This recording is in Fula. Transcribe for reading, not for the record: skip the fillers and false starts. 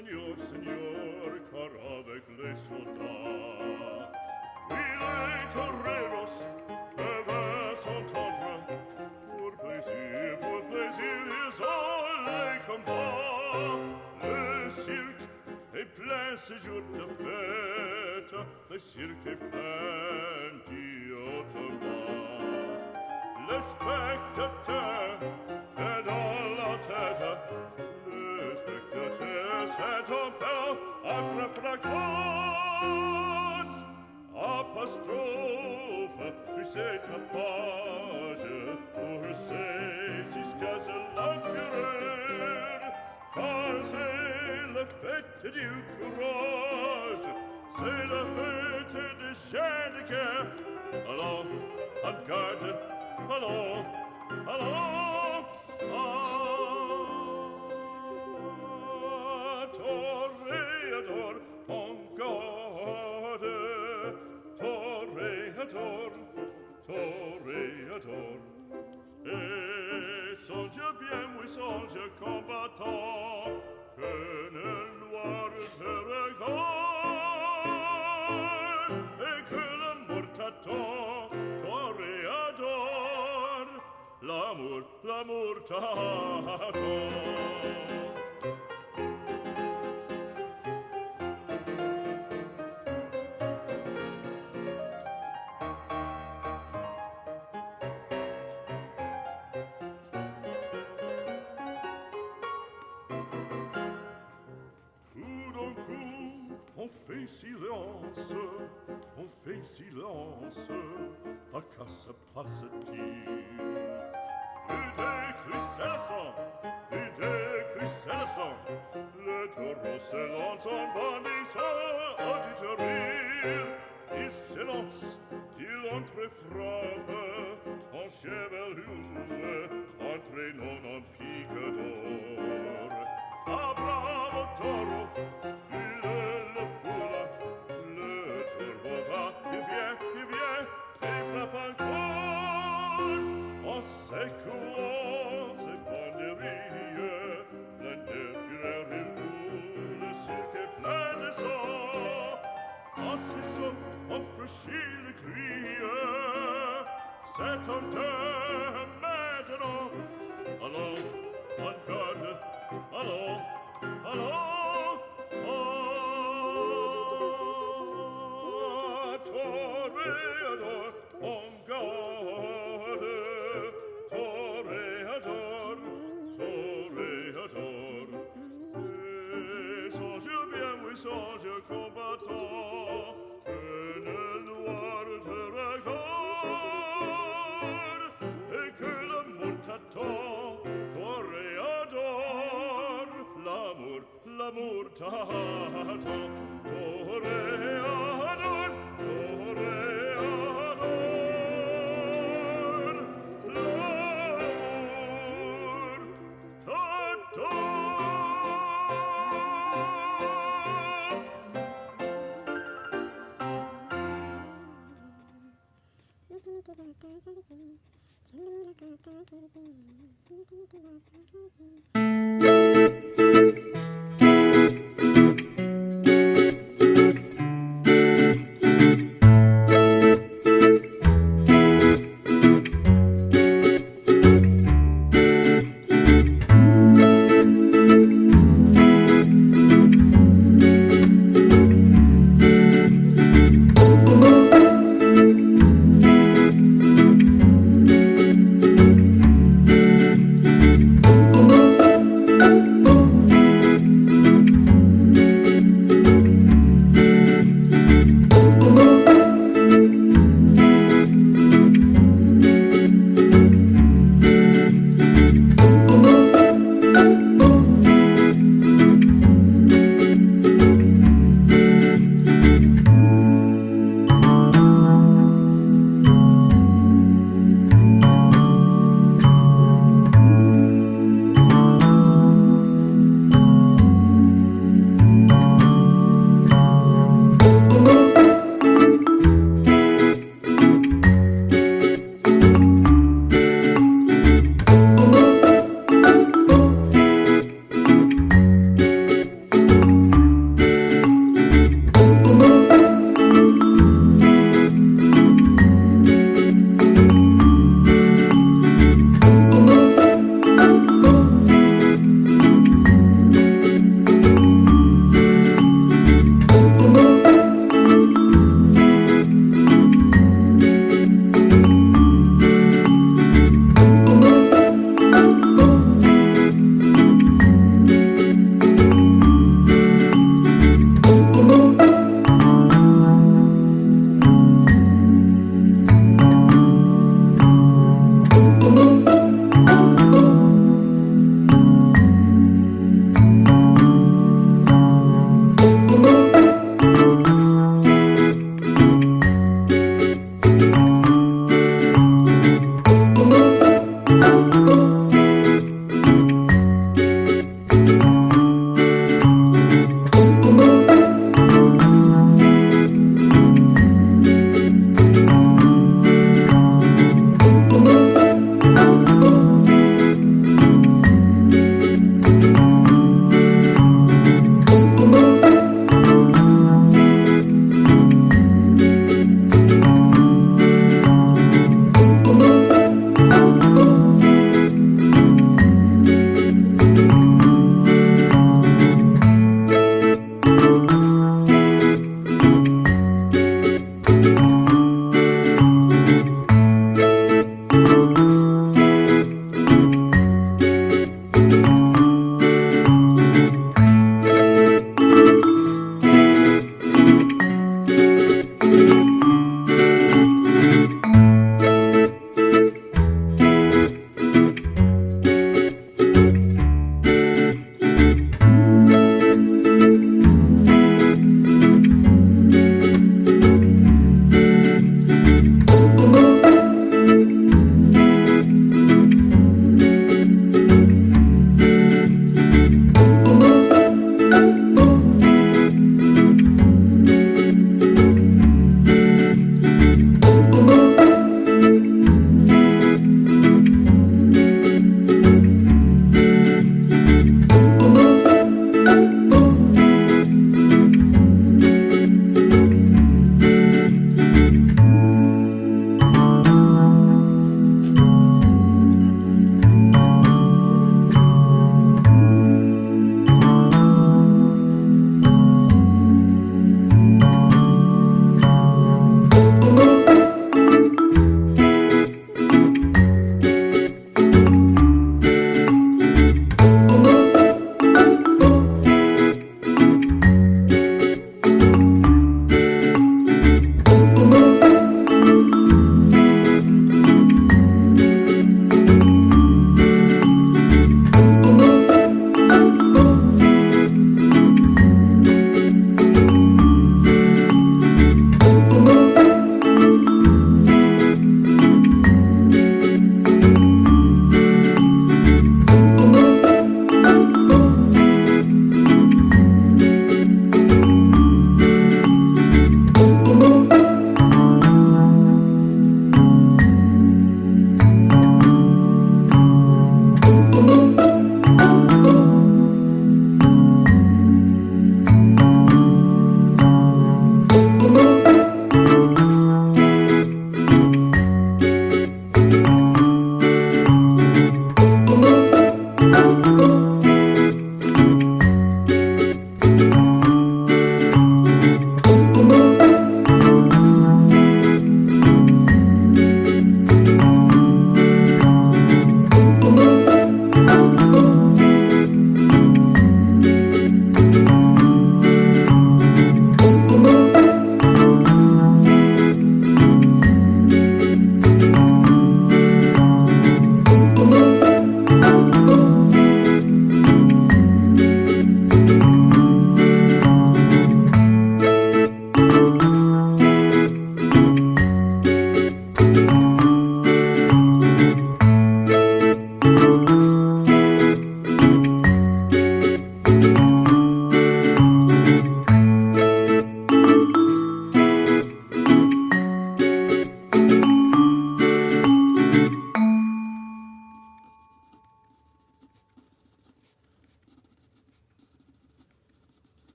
Seigneur, Seigneur, car avec les soldats, oui, les toreros peuvent s'entendre. Pour plaisir, ils ont les combats. Le cirque est plein ce jour de fête, le cirque est plein d'automate. Le spectateur est dans la tête, le spectateur c'est un peu après fracasse. Apostrophe, tu sais ta page, pour jusqu'à ce l'empereur, car c'est la fête du courage, c'est la fête des chiens de guerre. Allons, en garde, allons, allons, toréador, en garde, toréador, toréador. Et songe bien, oui, songe combattant, que le noir te regarde, et que l'amour t'attend, toréador, l'amour t'attend. On fait silence, à qu'à se passe-t-il? Et des cris le taureau se lance en bandissant auditorie. Il s'élance, il entre frappe, en chevelure, entraînant en pique d'or. Ah, bravo taureau, secouant ses banderilles, plein de fureur il coule, le cirque est plein de sang. En saison, on franchit le cri, c'est un temps maintenant. Allons, en garde, allons, allons, toréador, en garde. Toréador, toréador, et songe bien, oui, songe combattant, que le noir te regarde, et que l'amour t'attend, toréador, l'amour t'attend, toréador, toréador.